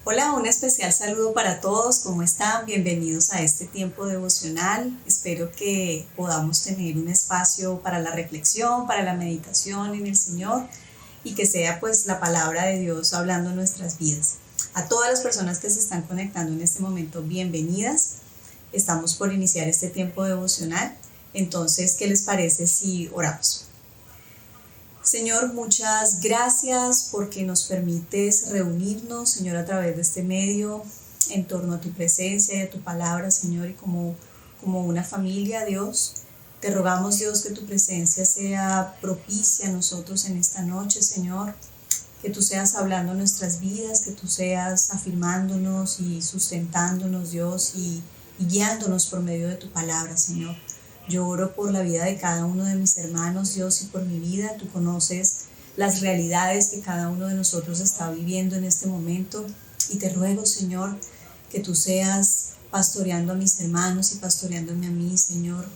Hola, un especial saludo para todos. ¿Cómo están? Bienvenidos a este tiempo devocional. Espero que podamos tener un espacio para la reflexión, para la meditación en el Señor y que sea pues la palabra de Dios hablando en nuestras vidas. A todas las personas que se están conectando en este momento, bienvenidas. Estamos por iniciar este tiempo devocional. Entonces, ¿qué les parece si oramos? Señor, muchas gracias porque nos permites reunirnos, Señor, a través de este medio, en torno a tu presencia y a tu palabra, Señor, y como una familia, Dios. Te rogamos, Dios, que tu presencia sea propicia a nosotros en esta noche, Señor, que tú seas hablando en nuestras vidas, que tú seas afirmándonos y sustentándonos, Dios, y guiándonos por medio de tu palabra, Señor. Yo oro por la vida de cada uno de mis hermanos, Dios, y por mi vida. Tú conoces las realidades que cada uno de nosotros está viviendo en este momento. Y te ruego, Señor, que tú seas pastoreando a mis hermanos y pastoreándome a mí, Señor,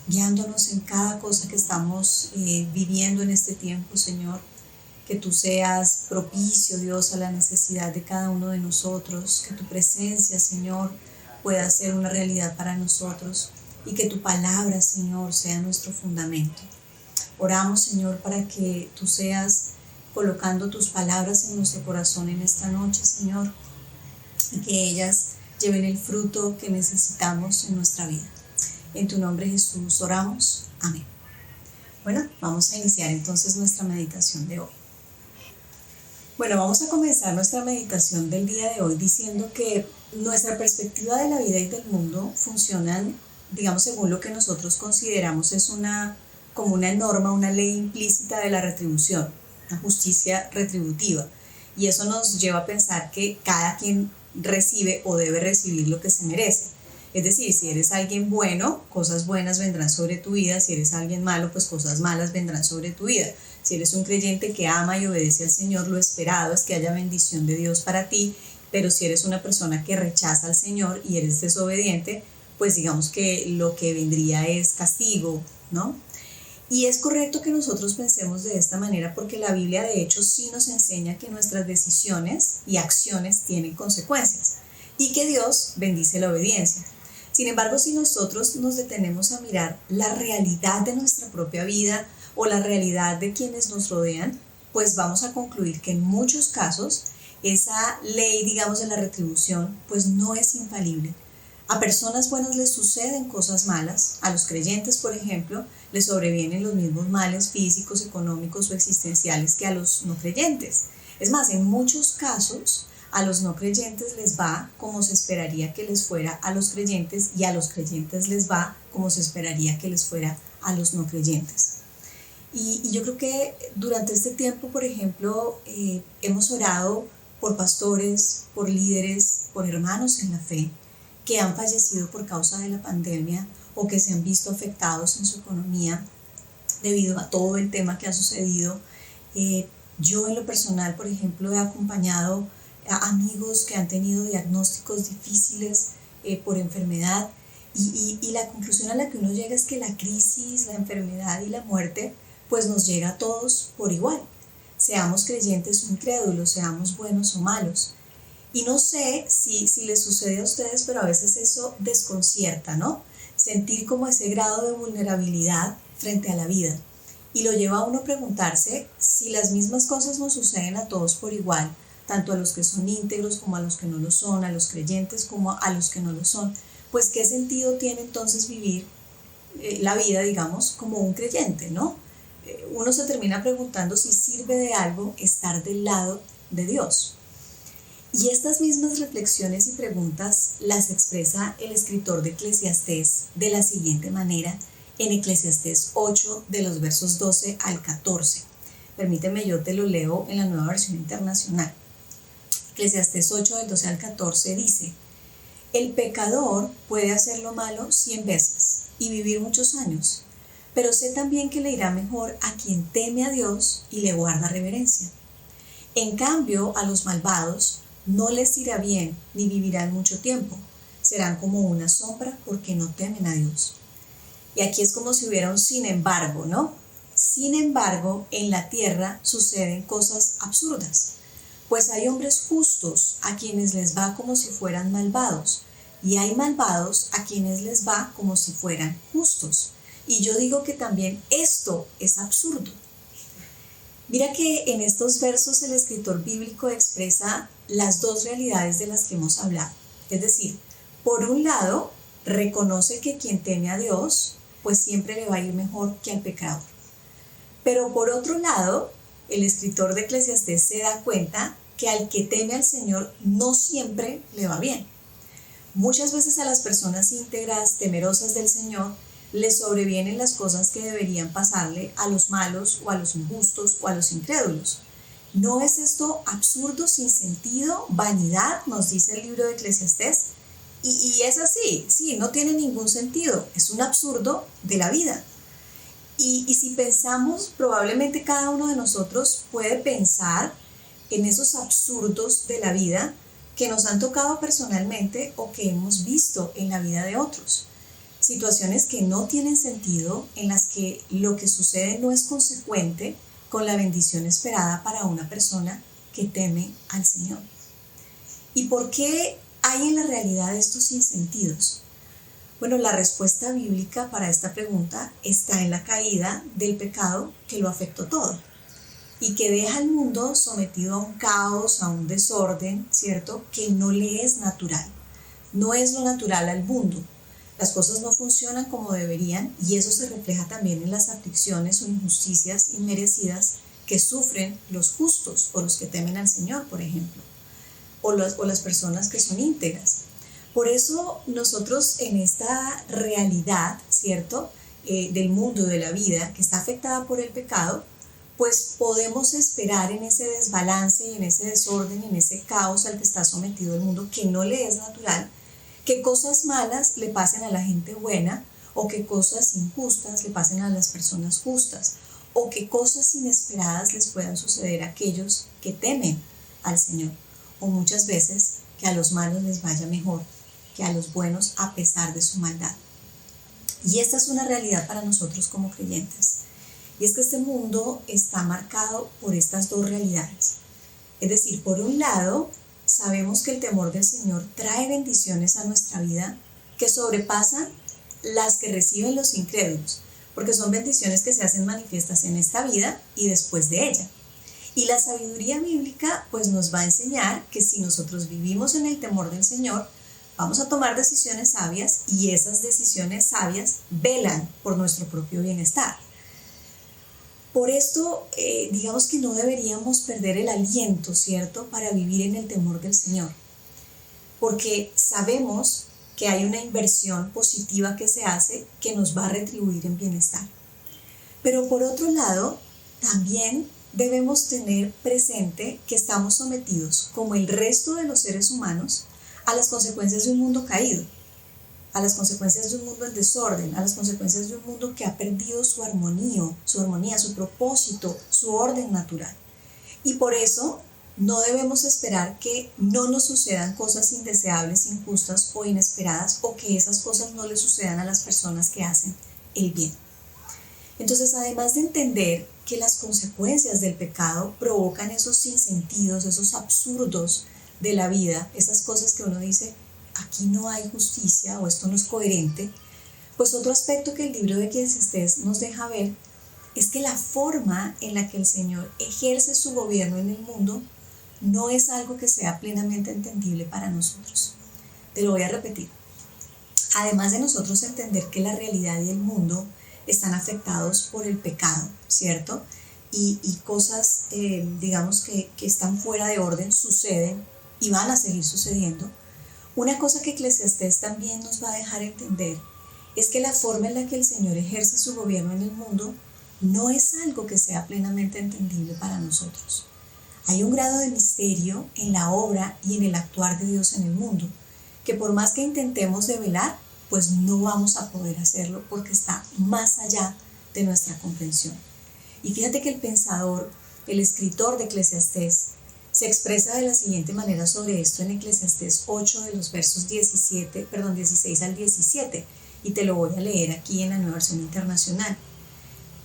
guiándonos en cada cosa que estamos viviendo en este tiempo, Señor. Que tú seas propicio, Dios, a la necesidad de cada uno de nosotros. Que tu presencia, Señor, pueda ser una realidad para nosotros. Y que tu palabra, Señor, sea nuestro fundamento. Oramos, Señor, para que tú seas colocando tus palabras en nuestro corazón en esta noche, Señor, y que ellas lleven el fruto que necesitamos en nuestra vida. En tu nombre, Jesús, oramos. Amén. Bueno, vamos a iniciar entonces nuestra meditación de hoy. Bueno, vamos a comenzar nuestra meditación del día de hoy diciendo que nuestra perspectiva de la vida y del mundo funcionan, digamos, según lo que nosotros consideramos es como una norma, una ley implícita de la retribución, una justicia retributiva. Y eso nos lleva a pensar que cada quien recibe o debe recibir lo que se merece. Es decir, si eres alguien bueno, cosas buenas vendrán sobre tu vida. Si eres alguien malo, pues cosas malas vendrán sobre tu vida. Si eres un creyente que ama y obedece al Señor, lo esperado es que haya bendición de Dios para ti. Pero si eres una persona que rechaza al Señor y eres desobediente, pues digamos que lo que vendría es castigo, ¿no? Y es correcto que nosotros pensemos de esta manera porque la Biblia de hecho sí nos enseña que nuestras decisiones y acciones tienen consecuencias y que Dios bendice la obediencia. Sin embargo, si nosotros nos detenemos a mirar la realidad de nuestra propia vida o la realidad de quienes nos rodean, pues vamos a concluir que en muchos casos esa ley, digamos, de la retribución, pues no es infalible. A personas buenas les suceden cosas malas, a los creyentes, por ejemplo, les sobrevienen los mismos males físicos, económicos o existenciales que a los no creyentes. Es más, en muchos casos, a los no creyentes les va como se esperaría que les fuera a los creyentes y a los creyentes les va como se esperaría que les fuera a los no creyentes. Y yo creo que durante este tiempo, por ejemplo, hemos orado por pastores, por líderes, por hermanos en la fe, que han fallecido por causa de la pandemia o que se han visto afectados en su economía debido a todo el tema que ha sucedido. Yo en lo personal, por ejemplo, he acompañado a amigos que han tenido diagnósticos difíciles por enfermedad y la conclusión a la que uno llega es que la crisis, la enfermedad y la muerte pues nos llega a todos por igual. Seamos creyentes o incrédulos, seamos buenos o malos. Y no sé si les sucede a ustedes, pero a veces eso desconcierta, ¿no? Sentir como ese grado de vulnerabilidad frente a la vida. Y lo lleva a uno a preguntarse si las mismas cosas nos suceden a todos por igual, tanto a los que son íntegros como a los que no lo son, a los creyentes como a los que no lo son. Pues ¿qué sentido tiene entonces vivir la vida, digamos, como un creyente, ¿no? Uno se termina preguntando si sirve de algo estar del lado de Dios. Y estas mismas reflexiones y preguntas las expresa el escritor de Eclesiastés de la siguiente manera en Eclesiastés 8 de los versos 12 al 14. Permíteme, yo te lo leo en la Nueva Versión Internacional. Eclesiastés 8 del 12 al 14 dice: el pecador puede hacer lo malo 100 veces y vivir muchos años, pero sé también que le irá mejor a quien teme a Dios y le guarda reverencia. En cambio, a los malvados no les irá bien ni vivirán mucho tiempo. Serán como una sombra porque no temen a Dios. Y aquí es como si hubiera un sin embargo, ¿no? Sin embargo, en la tierra suceden cosas absurdas. Pues hay hombres justos a quienes les va como si fueran malvados, y hay malvados a quienes les va como si fueran justos. Y yo digo que también esto es absurdo. Mira que en estos versos el escritor bíblico expresa las dos realidades de las que hemos hablado. Es decir, por un lado, reconoce que quien teme a Dios, pues siempre le va a ir mejor que al pecador. Pero por otro lado, el escritor de Eclesiastés se da cuenta que al que teme al Señor no siempre le va bien. Muchas veces a las personas íntegras, temerosas del Señor, les sobrevienen las cosas que deberían pasarle a los malos o a los injustos o a los incrédulos. ¿No es esto absurdo, sin sentido, vanidad? Nos dice el libro de Eclesiastés. Y es así, sí, no tiene ningún sentido, es un absurdo de la vida. Y si pensamos, probablemente cada uno de nosotros puede pensar en esos absurdos de la vida que nos han tocado personalmente o que hemos visto en la vida de otros. Situaciones que no tienen sentido, en las que lo que sucede no es consecuente con la bendición esperada para una persona que teme al Señor. ¿Y por qué hay en la realidad estos sinsentidos? Bueno, la respuesta bíblica para esta pregunta está en la caída del pecado que lo afectó todo y que deja al mundo sometido a un caos, a un desorden, ¿cierto?, que no le es natural. No es lo natural al mundo. Las cosas no funcionan como deberían y eso se refleja también en las aflicciones o injusticias inmerecidas que sufren los justos o los que temen al Señor, por ejemplo, o las personas que son íntegras. Por eso nosotros en esta realidad, ¿cierto?, del mundo, de la vida, que está afectada por el pecado, pues podemos esperar en ese desbalance y en ese desorden y en ese caos al que está sometido el mundo, que no le es natural, que cosas malas le pasen a la gente buena, o que cosas injustas le pasen a las personas justas, o que cosas inesperadas les puedan suceder a aquellos que temen al Señor, o muchas veces que a los malos les vaya mejor que a los buenos a pesar de su maldad. Y esta es una realidad para nosotros como creyentes, y es que este mundo está marcado por estas dos realidades. Es decir, por un lado, sabemos que el temor del Señor trae bendiciones a nuestra vida que sobrepasan las que reciben los incrédulos, porque son bendiciones que se hacen manifiestas en esta vida y después de ella. Y la sabiduría bíblica pues nos va a enseñar que si nosotros vivimos en el temor del Señor, vamos a tomar decisiones sabias y esas decisiones sabias velan por nuestro propio bienestar. Por esto, digamos que no deberíamos perder el aliento, ¿cierto?, para vivir en el temor del Señor, porque sabemos que hay una inversión positiva que se hace que nos va a retribuir en bienestar. Pero por otro lado, también debemos tener presente que estamos sometidos, como el resto de los seres humanos, a las consecuencias de un mundo caído, a las consecuencias de un mundo en desorden, a las consecuencias de un mundo que ha perdido su armonía, su propósito, su orden natural. Y por eso no debemos esperar que no nos sucedan cosas indeseables, injustas o inesperadas, o que esas cosas no le sucedan a las personas que hacen el bien. Entonces, además de entender que las consecuencias del pecado provocan esos sinsentidos, esos absurdos de la vida, esas cosas que uno dice, aquí no hay justicia o esto no es coherente, pues otro aspecto que el libro de Eclesiastés nos deja ver es que la forma en la que el Señor ejerce su gobierno en el mundo no es algo que sea plenamente entendible para nosotros. Te lo voy a repetir. Además de nosotros entender que la realidad y el mundo están afectados por el pecado, ¿cierto? Y cosas, digamos, que están fuera de orden suceden y van a seguir sucediendo. Una cosa que Eclesiastés también nos va a dejar entender es que la forma en la que el Señor ejerce su gobierno en el mundo no es algo que sea plenamente entendible para nosotros. Hay un grado de misterio en la obra y en el actuar de Dios en el mundo, que por más que intentemos develar, pues no vamos a poder hacerlo porque está más allá de nuestra comprensión. Y fíjate que el pensador, el escritor de Eclesiastés, se expresa de la siguiente manera sobre esto en Eclesiastés 8 de los versos 16 al 17, y te lo voy a leer aquí en la Nueva Versión Internacional.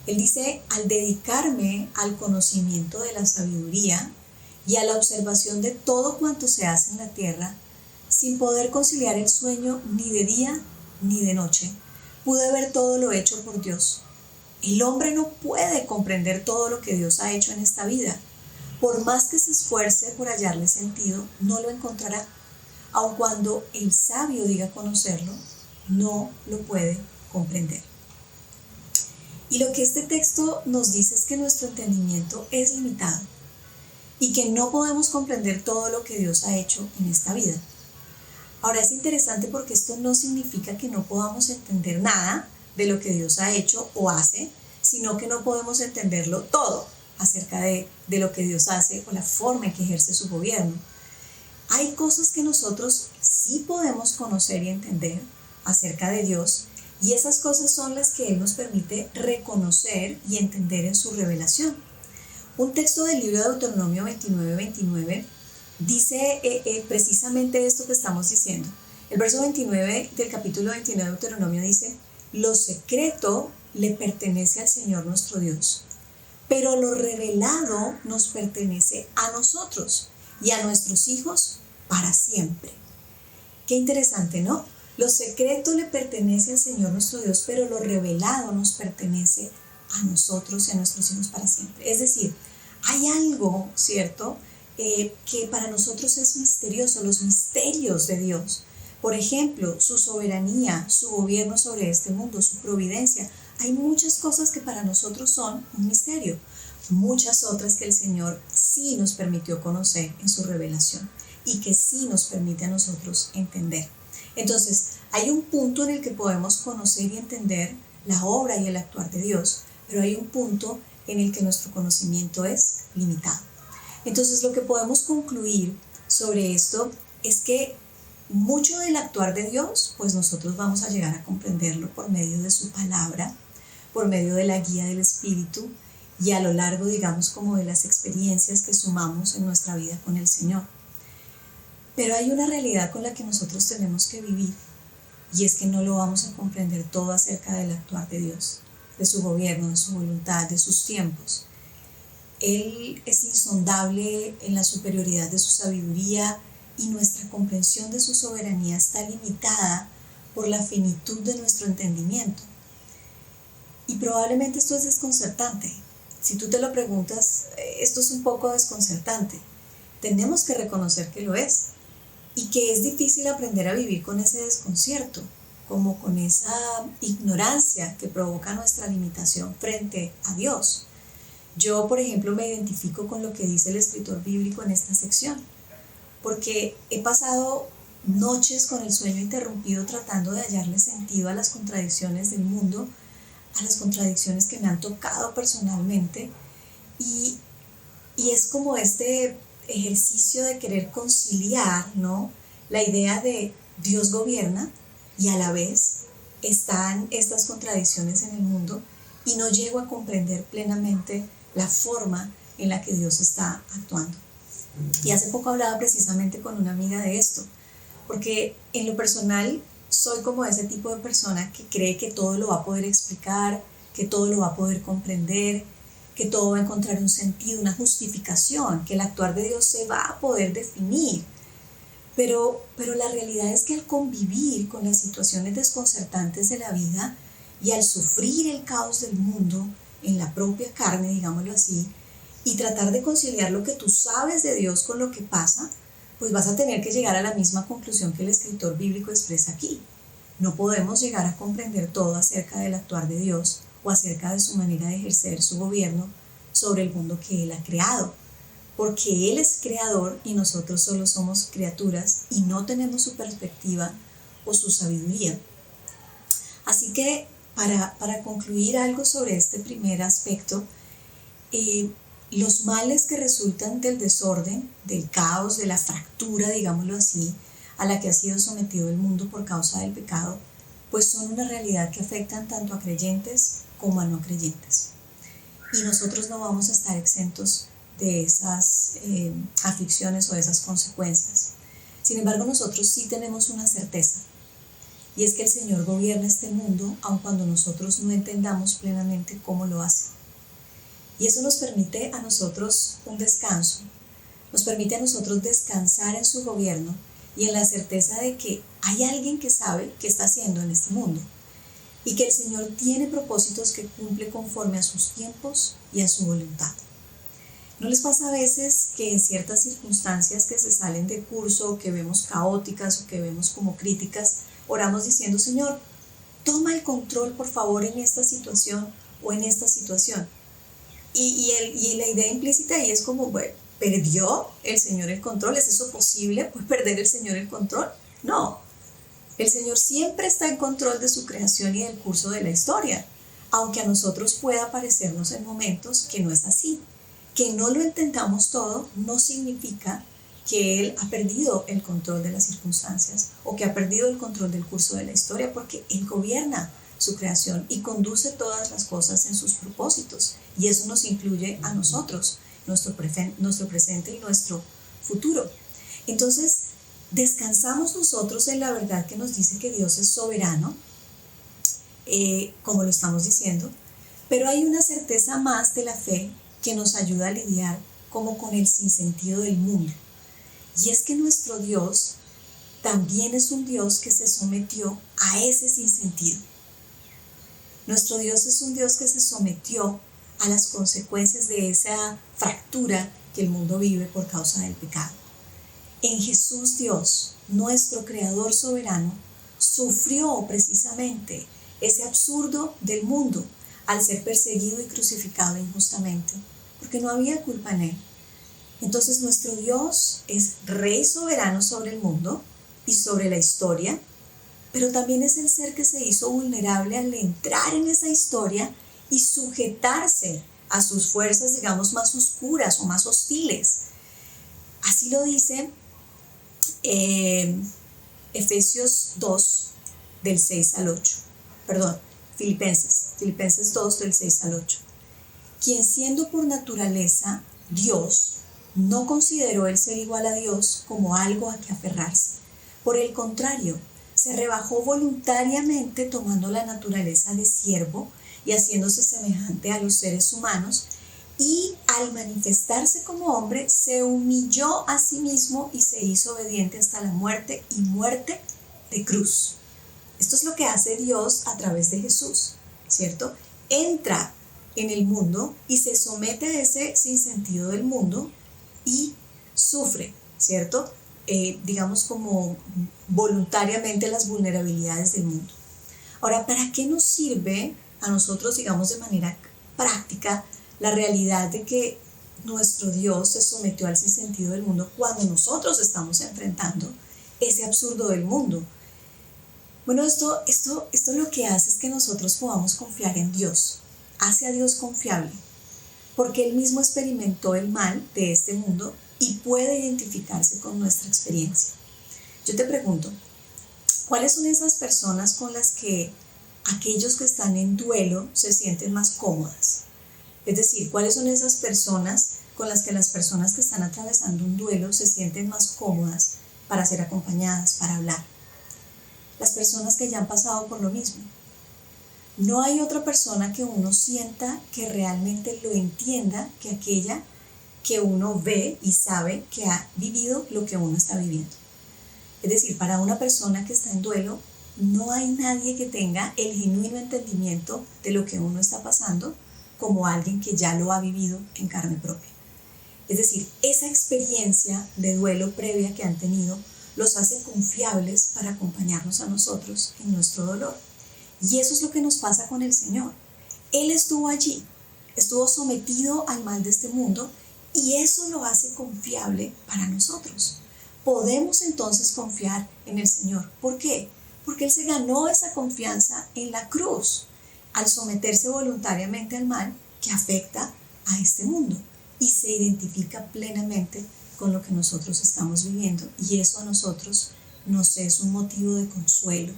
Él dice: al dedicarme al conocimiento de la sabiduría, y a la observación de todo cuanto se hace en la tierra, sin poder conciliar el sueño ni de día ni de noche, pude ver todo lo hecho por Dios. El hombre no puede comprender todo lo que Dios ha hecho en esta vida. Por más que se esfuerce por hallarle sentido, no lo encontrará. Aun cuando el sabio diga conocerlo, no lo puede comprender. Y lo que este texto nos dice es que nuestro entendimiento es limitado y que no podemos comprender todo lo que Dios ha hecho en esta vida. Ahora es interesante porque esto no significa que no podamos entender nada de lo que Dios ha hecho o hace, sino que no podemos entenderlo todo acerca de lo que Dios hace o la forma en que ejerce su gobierno. Hay cosas que nosotros sí podemos conocer y entender acerca de Dios, y esas cosas son las que Él nos permite reconocer y entender en su revelación. Un texto del libro de Deuteronomio 29:29 dice precisamente esto que estamos diciendo. El verso 29 del capítulo 29 de Deuteronomio dice: lo secreto le pertenece al Señor nuestro Dios, pero lo revelado nos pertenece a nosotros y a nuestros hijos para siempre. Qué interesante, ¿no? Lo secreto le pertenece al Señor nuestro Dios, pero lo revelado nos pertenece a nosotros y a nuestros hijos para siempre. Es decir, hay algo, ¿cierto?, que para nosotros es misterioso, los misterios de Dios. Por ejemplo, su soberanía, su gobierno sobre este mundo, su providencia. Hay muchas cosas que para nosotros son un misterio, muchas otras que el Señor sí nos permitió conocer en su revelación y que sí nos permite a nosotros entender. Entonces, hay un punto en el que podemos conocer y entender la obra y el actuar de Dios, pero hay un punto en el que nuestro conocimiento es limitado. Entonces, lo que podemos concluir sobre esto es que mucho del actuar de Dios, pues nosotros vamos a llegar a comprenderlo por medio de su palabra, por medio de la guía del Espíritu y a lo largo, digamos, como de las experiencias que sumamos en nuestra vida con el Señor. Pero hay una realidad con la que nosotros tenemos que vivir, y es que no lo vamos a comprender todo acerca del actuar de Dios, de su gobierno, de su voluntad, de sus tiempos. Él es insondable en la superioridad de su sabiduría, y nuestra comprensión de su soberanía está limitada por la finitud de nuestro entendimiento. Y probablemente esto es desconcertante. Si tú te lo preguntas, esto es un poco desconcertante. Tenemos que reconocer que lo es, y que es difícil aprender a vivir con ese desconcierto, como con esa ignorancia que provoca nuestra limitación frente a Dios. Yo, por ejemplo, me identifico con lo que dice el escritor bíblico en esta sección, porque he pasado noches con el sueño interrumpido tratando de hallarle sentido a las contradicciones del mundo, a las contradicciones que me han tocado personalmente, y es como este ejercicio de querer conciliar, ¿no?, la idea de Dios gobierna y a la vez están estas contradicciones en el mundo, y no llego a comprender plenamente la forma en la que Dios está actuando. Y hace poco hablaba precisamente con una amiga de esto, porque en lo personal soy como ese tipo de persona que cree que todo lo va a poder explicar, que todo lo va a poder comprender, que todo va a encontrar un sentido, una justificación, que el actuar de Dios se va a poder definir. Pero la realidad es que al convivir con las situaciones desconcertantes de la vida y al sufrir el caos del mundo en la propia carne, digámoslo así, y tratar de conciliar lo que tú sabes de Dios con lo que pasa, pues vas a tener que llegar a la misma conclusión que el escritor bíblico expresa aquí. No podemos llegar a comprender todo acerca del actuar de Dios o acerca de su manera de ejercer su gobierno sobre el mundo que Él ha creado, porque Él es creador y nosotros solo somos criaturas y no tenemos su perspectiva o su sabiduría. Así que para concluir algo sobre este primer aspecto, los males que resultan del desorden, del caos, de la fractura, digámoslo así, a la que ha sido sometido el mundo por causa del pecado, pues son una realidad que afectan tanto a creyentes como a no creyentes. Y nosotros no vamos a estar exentos de esas aflicciones o de esas consecuencias. Sin embargo, nosotros sí tenemos una certeza, y es que el Señor gobierna este mundo aun cuando nosotros no entendamos plenamente cómo lo hace. Y eso nos permite a nosotros un descanso, nos permite a nosotros descansar en su gobierno y en la certeza de que hay alguien que sabe qué está haciendo en este mundo y que el Señor tiene propósitos que cumple conforme a sus tiempos y a su voluntad. ¿No les pasa a veces que en ciertas circunstancias que se salen de curso, que vemos caóticas o que vemos como críticas, oramos diciendo: Señor, toma el control por favor en esta situación o en esta situación? Y la idea implícita ahí es como, bueno, ¿perdió el Señor el control? ¿Es eso posible? ¿Puede perder el Señor el control? No. El Señor siempre está en control de su creación y del curso de la historia, aunque a nosotros pueda parecernos en momentos que no es así. Que no lo entendamos todo no significa que Él ha perdido el control de las circunstancias o que ha perdido el control del curso de la historia, porque Él gobierna su creación y conduce todas las cosas en sus propósitos, y eso nos incluye a nosotros, nuestro presente y nuestro futuro. Entonces, descansamos nosotros en la verdad que nos dice que Dios es soberano, como lo estamos diciendo, pero hay una certeza más de la fe que nos ayuda a lidiar como con el sinsentido del mundo. Y es que nuestro Dios también es un Dios que se sometió a ese sinsentido. Nuestro Dios es un Dios que se sometió a las consecuencias de esa fractura que el mundo vive por causa del pecado. En Jesús Dios, nuestro Creador soberano, sufrió precisamente ese absurdo del mundo al ser perseguido y crucificado injustamente, porque no había culpa en Él. Entonces nuestro Dios es Rey soberano sobre el mundo y sobre la historia, pero también es el ser que se hizo vulnerable al entrar en esa historia y sujetarse a sus fuerzas, digamos, más oscuras o más hostiles. Así lo dice Efesios 2, del 6 al 8. Perdón, Filipenses 2, del 6 al 8. Quien siendo por naturaleza Dios, no consideró el ser igual a Dios como algo a que aferrarse. Por el contrario, se rebajó voluntariamente tomando la naturaleza de siervo y haciéndose semejante a los seres humanos, y al manifestarse como hombre se humilló a sí mismo y se hizo obediente hasta la muerte, y muerte de cruz. Esto es lo que hace Dios a través de Jesús, ¿cierto? Entra en el mundo y se somete a ese sinsentido del mundo y sufre, ¿cierto? Digamos como voluntariamente las vulnerabilidades del mundo. Ahora, ¿para qué nos sirve a nosotros, digamos de manera práctica, la realidad de que nuestro Dios se sometió al sinsentido del mundo cuando nosotros estamos enfrentando ese absurdo del mundo? Bueno, esto lo que hace es que nosotros podamos confiar en Dios, hace a Dios confiable, porque Él mismo experimentó el mal de este mundo y puede identificarse con nuestra experiencia. Yo te pregunto, ¿cuáles son esas personas con las que aquellos que están en duelo se sienten más cómodas? Es decir, ¿cuáles son esas personas con las que las personas que están atravesando un duelo se sienten más cómodas para ser acompañadas, para hablar? Las personas que ya han pasado por lo mismo. No hay otra persona que uno sienta que realmente lo entienda que aquella que uno ve y sabe que ha vivido lo que uno está viviendo. Es decir, para una persona que está en duelo, no hay nadie que tenga el genuino entendimiento de lo que uno está pasando como alguien que ya lo ha vivido en carne propia. Es decir, esa experiencia de duelo previa que han tenido los hace confiables para acompañarnos a nosotros en nuestro dolor. Y eso es lo que nos pasa con el Señor. Él estuvo allí, estuvo sometido al mal de este mundo, y eso lo hace confiable para nosotros. Podemos entonces confiar en el Señor. ¿Por qué? Porque Él se ganó esa confianza en la cruz, al someterse voluntariamente al mal que afecta a este mundo, y se identifica plenamente con lo que nosotros estamos viviendo, y eso a nosotros nos es un motivo de consuelo,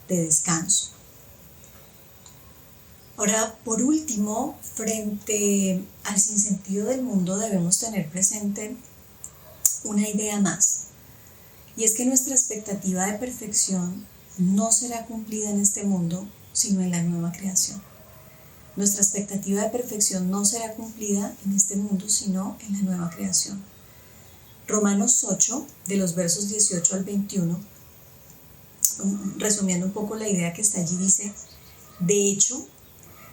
de descanso. Ahora, por último, frente al sinsentido del mundo debemos tener presente una idea más, y es que nuestra expectativa de perfección no será cumplida en este mundo, sino en la nueva creación. Nuestra expectativa de perfección no será cumplida en este mundo, sino en la nueva creación. Romanos 8, de los versos 18 al 21, resumiendo un poco la idea que está allí, dice: de hecho,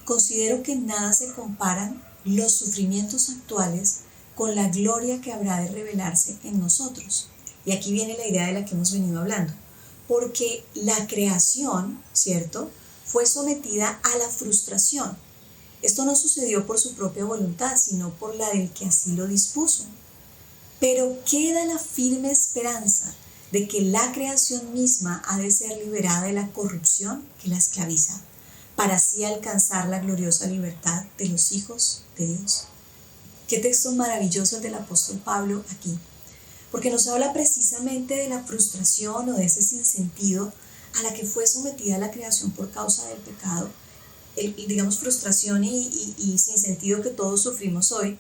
considero que en nada se comparan los sufrimientos actuales con la gloria que habrá de revelarse en nosotros. Y aquí viene la idea de la que hemos venido hablando. Porque la creación, ¿cierto?, fue sometida a la frustración. Esto no sucedió por su propia voluntad, sino por la del que así lo dispuso. Pero queda la firme esperanza de que la creación misma ha de ser liberada de la corrupción que la esclaviza, para así alcanzar la gloriosa libertad de los hijos de Dios. Qué texto maravilloso el del apóstol Pablo aquí, porque nos habla precisamente de la frustración o de ese sinsentido a la que fue sometida la creación por causa del pecado, digamos frustración y sinsentido que todos sufrimos hoy,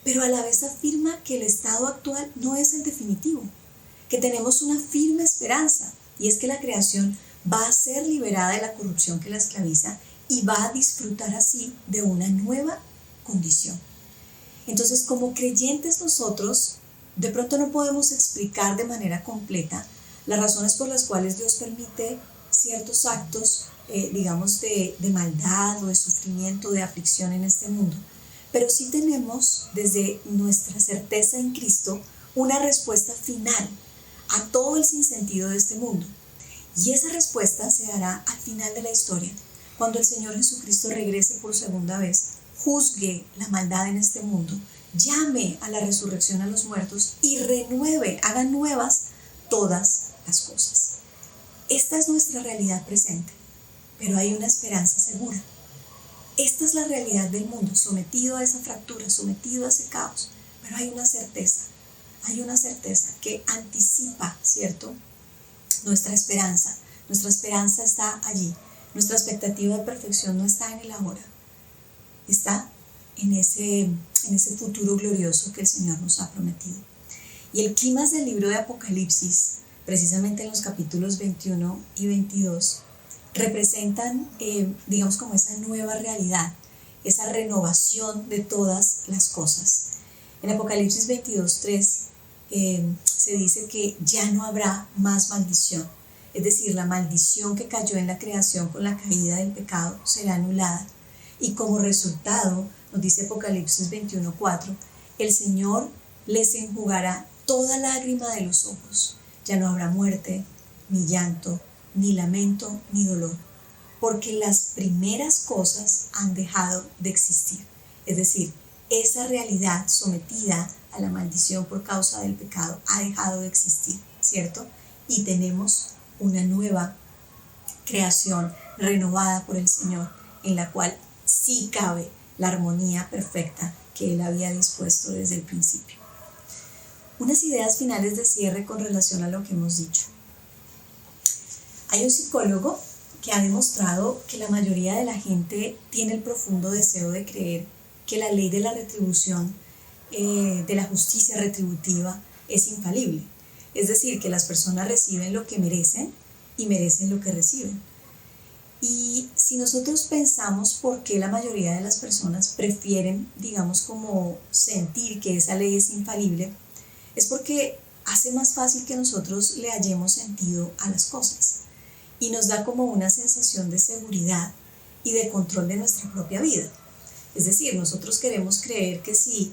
pero a la vez afirma que el estado actual no es el definitivo, que tenemos una firme esperanza, y es que la creación va a ser liberada de la corrupción que la esclaviza y va a disfrutar así de una nueva condición. Entonces, como creyentes nosotros, de pronto no podemos explicar de manera completa las razones por las cuales Dios permite ciertos actos, digamos, de maldad o de sufrimiento, de aflicción en este mundo. Pero sí tenemos, desde nuestra certeza en Cristo, una respuesta final a todo el sinsentido de este mundo. Y esa respuesta se dará al final de la historia, cuando el Señor Jesucristo regrese por segunda vez, juzgue la maldad en este mundo, llame a la resurrección a los muertos y renueve, haga nuevas todas las cosas. Esta es nuestra realidad presente, pero hay una esperanza segura. Esta es la realidad del mundo, sometido a esa fractura, sometido a ese caos, pero hay una certeza que anticipa, ¿cierto?, nuestra esperanza. Nuestra esperanza está allí. Nuestra expectativa de perfección no está en el ahora, está en ese futuro glorioso que el Señor nos ha prometido. Y el clima del libro de Apocalipsis, precisamente en los capítulos 21 y 22, representan, digamos, como esa nueva realidad, esa renovación de todas las cosas. En Apocalipsis 22:3 se dice que ya no habrá más maldición, es decir, la maldición que cayó en la creación con la caída del pecado será anulada, y como resultado, nos dice Apocalipsis 21:4, el Señor les enjugará toda lágrima de los ojos. Ya no habrá muerte, ni llanto, ni lamento, ni dolor, porque las primeras cosas han dejado de existir. Es decir, esa realidad sometida a la maldición por causa del pecado ha dejado de existir, ¿cierto? Y tenemos una nueva creación renovada por el Señor, en la cual sí cabe la armonía perfecta que Él había dispuesto desde el principio. Unas ideas finales de cierre con relación a lo que hemos dicho. Hay un psicólogo que ha demostrado que la mayoría de la gente tiene el profundo deseo de creer que la ley de la retribución, de la justicia retributiva, es infalible. Es decir, que las personas reciben lo que merecen y merecen lo que reciben. Y si nosotros pensamos por qué la mayoría de las personas prefieren, digamos, como sentir que esa ley es infalible, es porque hace más fácil que nosotros le hallemos sentido a las cosas y nos da como una sensación de seguridad y de control de nuestra propia vida. Es decir, nosotros queremos creer que si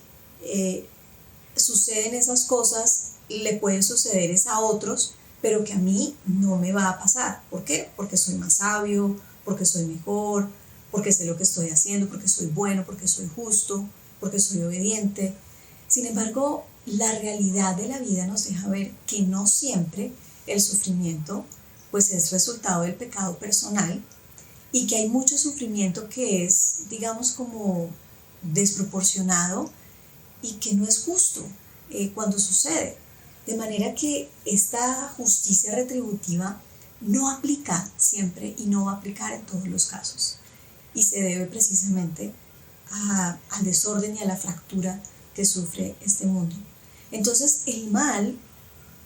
suceden esas cosas, le pueden suceder a otros, pero que a mí no me va a pasar. ¿Por qué? Porque soy más sabio, porque soy mejor, porque sé lo que estoy haciendo, porque soy bueno, porque soy justo, porque soy obediente. Sin embargo, la realidad de la vida nos deja ver que no siempre el sufrimiento pues es resultado del pecado personal, y que hay mucho sufrimiento que es, digamos, como desproporcionado y que no es justo cuando sucede. De manera que esta justicia retributiva no aplica siempre y no va a aplicar en todos los casos. Y se debe precisamente al desorden y a la fractura que sufre este mundo. Entonces el mal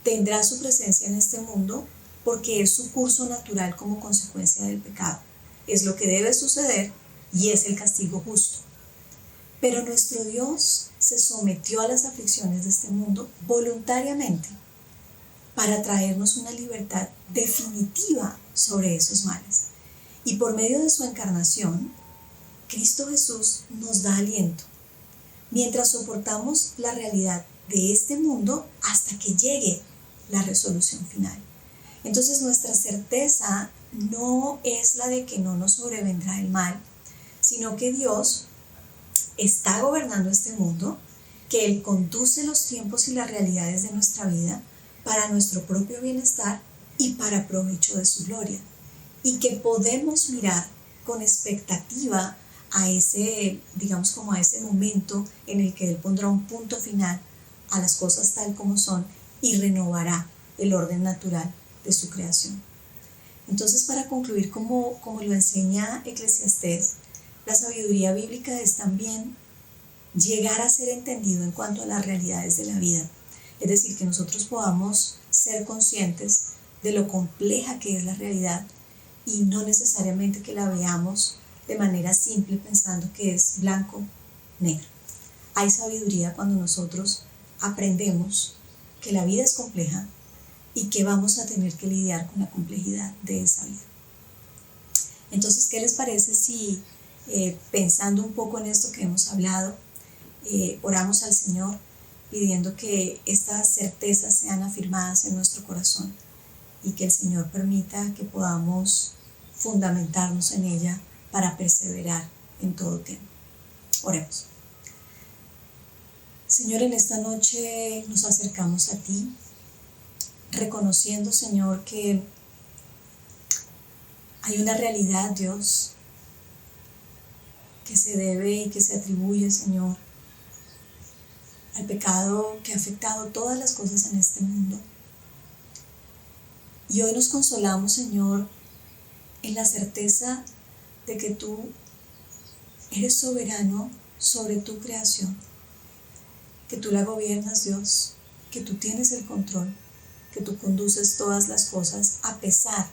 tendrá su presencia en este mundo porque es su curso natural como consecuencia del pecado. Es lo que debe suceder y es el castigo justo. Pero nuestro Dios se sometió a las aflicciones de este mundo voluntariamente para traernos una libertad definitiva sobre esos males. Y por medio de su encarnación, Cristo Jesús nos da aliento, mientras soportamos la realidad de este mundo hasta que llegue la resolución final. Entonces nuestra certeza no es la de que no nos sobrevendrá el mal, sino que Dios está gobernando este mundo, que Él conduce los tiempos y las realidades de nuestra vida para nuestro propio bienestar y para provecho de su gloria, y que podemos mirar con expectativa a ese, digamos, como a ese momento en el que Él pondrá un punto final a las cosas tal como son y renovará el orden natural de su creación. Entonces, para concluir, como lo enseña Eclesiastés, la sabiduría bíblica es también llegar a ser entendido en cuanto a las realidades de la vida. Es decir, que nosotros podamos ser conscientes de lo compleja que es la realidad y no necesariamente que la veamos de manera simple pensando que es blanco, negro. Hay sabiduría cuando nosotros aprendemos que la vida es compleja y que vamos a tener que lidiar con la complejidad de esa vida. Entonces, ¿qué les parece si pensando un poco en esto que hemos hablado, oramos al Señor pidiendo que estas certezas sean afirmadas en nuestro corazón y que el Señor permita que podamos fundamentarnos en ella para perseverar en todo tiempo? Oremos. Señor, en esta noche nos acercamos a ti, reconociendo, Señor, que hay una realidad, Dios, que se debe y que se atribuye, Señor, al pecado que ha afectado todas las cosas en este mundo. Y hoy nos consolamos, Señor, en la certeza de que tú eres soberano sobre tu creación, que tú la gobiernas, Dios, que tú tienes el control, que tú conduces todas las cosas a pesar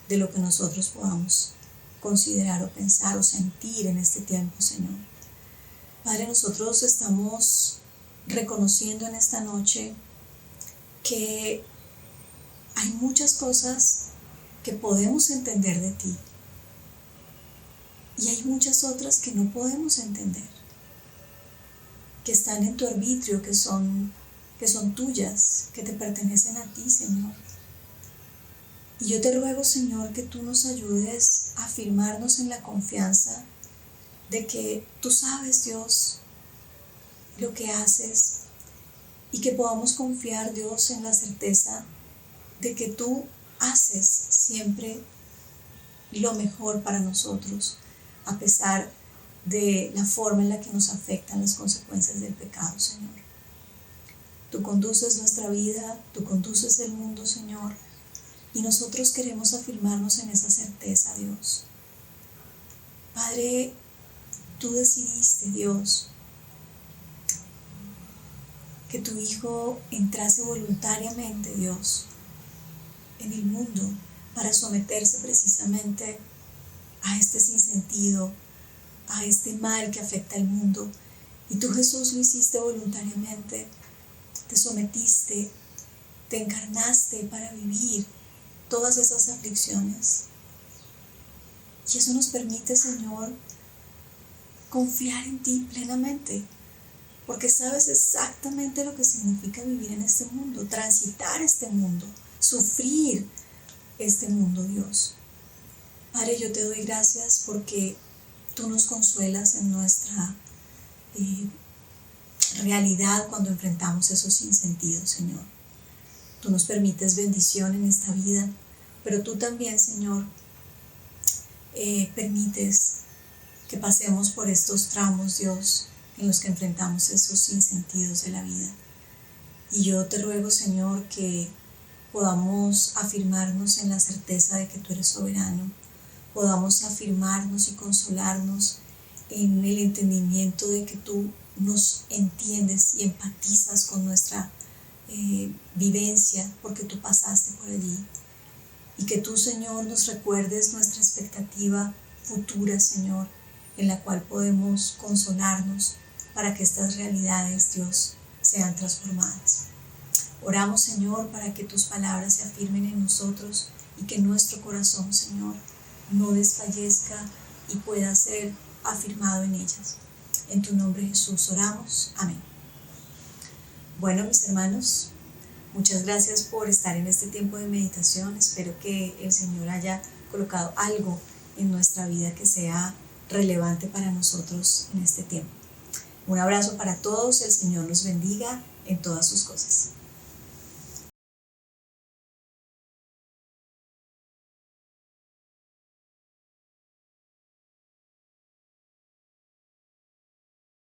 de lo que nosotros podamos considerar o pensar o sentir en este tiempo, Señor. Padre, nosotros estamos reconociendo en esta noche que hay muchas cosas que podemos entender de ti y hay muchas otras que no podemos entender, que están en tu arbitrio, que son tuyas, que te pertenecen a ti, Señor. Y yo te ruego, Señor, que tú nos ayudes a afirmarnos en la confianza de que tú sabes, Dios, lo que haces y que podamos confiar, Dios, en la certeza de que tú haces siempre lo mejor para nosotros, a pesar de la forma en la que nos afectan las consecuencias del pecado, Señor. Tú conduces nuestra vida, tú conduces el mundo, Señor, y nosotros queremos afirmarnos en esa certeza, Dios. Padre, tú decidiste, Dios, que tu Hijo entrase voluntariamente, Dios, en el mundo para someterse precisamente a este sinsentido, a este mal que afecta al mundo. Y tú, Jesús, lo hiciste voluntariamente, te sometiste, te encarnaste para vivir todas esas aflicciones. Y eso nos permite, Señor, confiar en ti plenamente, porque sabes exactamente lo que significa vivir en este mundo, transitar este mundo, sufrir este mundo, Dios. Padre, yo te doy gracias porque tú nos consuelas en nuestra realidad cuando enfrentamos esos sinsentidos, Señor. Tú nos permites bendición en esta vida, pero tú también, Señor, permites que pasemos por estos tramos, Dios, en los que enfrentamos esos sinsentidos de la vida. Y yo te ruego, Señor, que podamos afirmarnos en la certeza de que tú eres soberano, podamos afirmarnos y consolarnos en el entendimiento de que tú nos entiendes y empatizas con nuestra vivencia, porque tú pasaste por allí, y que tú, Señor, nos recuerdes nuestra expectativa futura, Señor, en la cual podemos consolarnos para que estas realidades, Dios, sean transformadas. Oramos, Señor, para que tus palabras se afirmen en nosotros y que nuestro corazón, Señor, no desfallezca y pueda ser afirmado en ellas. En tu nombre, Jesús, oramos. Amén. Bueno, mis hermanos, muchas gracias por estar en este tiempo de meditación. Espero que el Señor haya colocado algo en nuestra vida que sea relevante para nosotros en este tiempo. Un abrazo para todos. El Señor los bendiga en todas sus cosas.